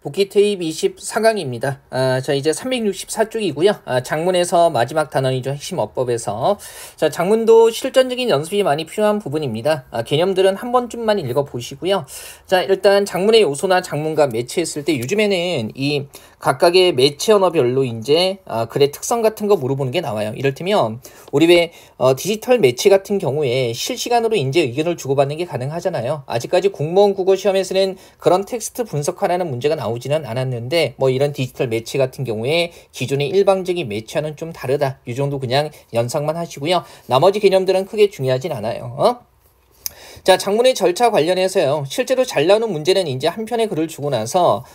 복귀 테이프 24강입니다. 자, 이제 364쪽이고요. 장문에서 마지막 단원이죠. 핵심 어법에서. 자, 장문도 실전적인 연습이 많이 필요한 부분입니다. 개념들은 한 번쯤만 읽어보시고요. 자, 일단 장문의 요소나 장문과 매치했을 때 요즘에는 이 각각의 매치 언어별로 이제 글의 특성 같은 거 물어보는 게 나와요. 이를테면 우리 왜 디지털 매치 같은 경우에 실시간으로 이제 의견을 주고받는 게 가능하잖아요. 아직까지 공무원 국어 시험에서는 그런 텍스트 분석하라는 문제가 나오지는 않았는데 뭐 이런 디지털 매치 같은 경우에 기존의 일방적인 매치와는 좀 다르다. 이 정도 그냥 연상만 하시고요. 나머지 개념들은 크게 중요하진 않아요. 자, 장문의 절차 관련해서요. 실제로 잘 나오는 문제는 이제 한 편의 글을 주고 나서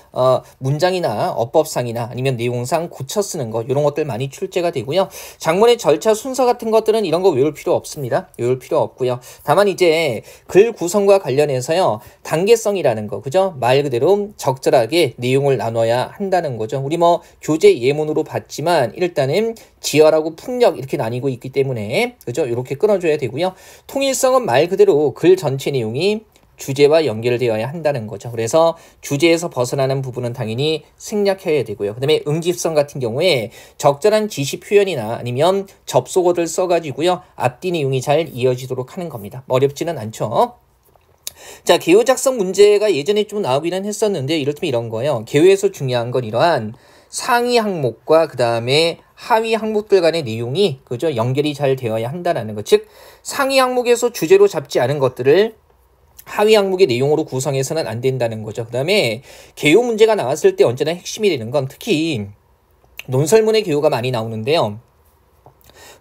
문장이나 어법상이나 아니면 내용상 고쳐 쓰는 것 이런 것들 많이 출제가 되고요. 장문의 절차 순서 같은 것들은 이런 거 외울 필요 없습니다. 외울 필요 없고요. 다만 이제 글 구성과 관련해서요. 단계성이라는 거, 그죠? 말 그대로 적절하게 내용을 나눠야 한다는 거죠. 우리 뭐 교재 예문으로 봤지만 일단은 지열하고 풍력 이렇게 나뉘고 있기 때문에 그죠? 이렇게 끊어줘야 되고요. 통일성은 말 그대로 글 전체 내용이 주제와 연결되어야 한다는 거죠. 그래서 주제에서 벗어나는 부분은 당연히 생략해야 되고요. 그 다음에 응집성 같은 경우에 적절한 지시 표현이나 아니면 접속어를 써가지고요. 앞뒤 내용이 잘 이어지도록 하는 겁니다. 어렵지는 않죠. 자, 개요 작성 문제가 예전에 좀 나오기는 했었는데 이를테면 이런 거예요. 개요에서 중요한 건 이러한 상위 항목과 그 다음에 하위 항목들 간의 내용이 그죠 연결이 잘 되어야 한다는 것. 즉 상위 항목에서 주제로 잡지 않은 것들을 하위 항목의 내용으로 구성해서는 안 된다는 거죠. 그 다음에 개요 문제가 나왔을 때 언제나 핵심이 되는 건 특히 논설문의 개요가 많이 나오는데요.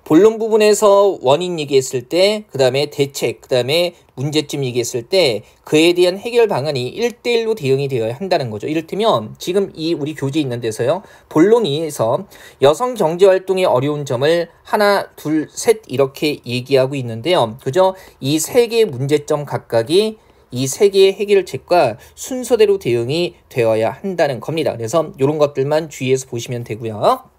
본론 부분에서 원인 얘기했을 때, 그 다음에 대책, 그 다음에 문제점 얘기했을 때 그에 대한 해결 방안이 1대1로 대응이 되어야 한다는 거죠. 이를테면 지금 이 우리 교재 있는 데서요. 본론 2에서 여성 경제활동의 어려운 점을 하나, 둘, 셋 이렇게 얘기하고 있는데요. 그죠? 이 세 개의 문제점 각각이 이 세 개의 해결책과 순서대로 대응이 되어야 한다는 겁니다. 그래서 이런 것들만 주의해서 보시면 되고요.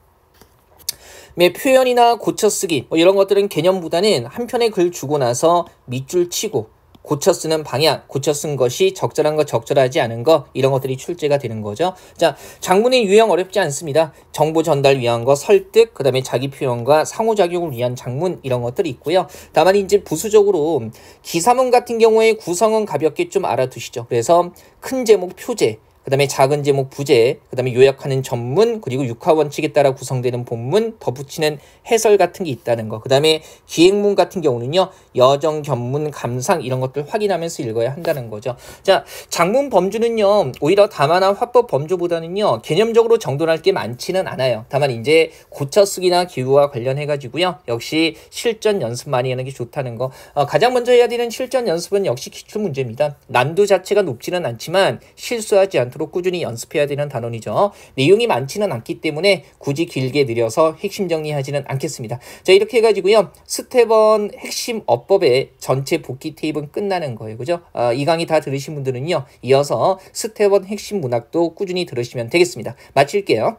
표현이나 고쳐쓰기 뭐 이런 것들은 개념보다는 한 편의 글 주고 나서 밑줄 치고 고쳐 쓰는 방향, 고쳐 쓴 것이 적절한 거, 적절하지 않은 거 이런 것들이 출제가 되는 거죠. 자, 장문의 유형 어렵지 않습니다. 정보 전달 위한 거, 설득, 그 다음에 자기 표현과 상호작용을 위한 장문 이런 것들이 있고요. 다만 이제 부수적으로 기사문 같은 경우에 구성은 가볍게 좀 알아두시죠. 그래서 큰 제목 표제, 그 다음에 작은 제목 부제, 그 다음에 요약하는 전문, 그리고 육하 원칙에 따라 구성되는 본문, 덧붙이는 해설 같은 게 있다는 거. 그 다음에 기행문 같은 경우는요, 여정, 견문, 감상 이런 것들 확인하면서 읽어야 한다는 거죠. 자, 장문 범주는요, 오히려 담화나 화법 범주보다는요, 개념적으로 정돈할 게 많지는 않아요. 다만 이제 고쳐쓰기나 기후와 관련해가지고요, 역시 실전 연습 많이 하는 게 좋다는 거. 가장 먼저 해야 되는 실전 연습은 역시 기출 문제입니다. 난도 자체가 높지는 않지만 실수하지 않도록 꾸준히 연습해야 되는 단원이죠. 내용이 많지는 않기 때문에 굳이 길게 느려서 핵심 정리하지는 않겠습니다. 자, 이렇게 해가지고요. 스텝 1 핵심 어법의 전체 복귀 테이프는 끝나는 거예요. 그죠? 이 강의 다 들으신 분들은요. 이어서 스텝 1 핵심 문학도 꾸준히 들으시면 되겠습니다. 마칠게요.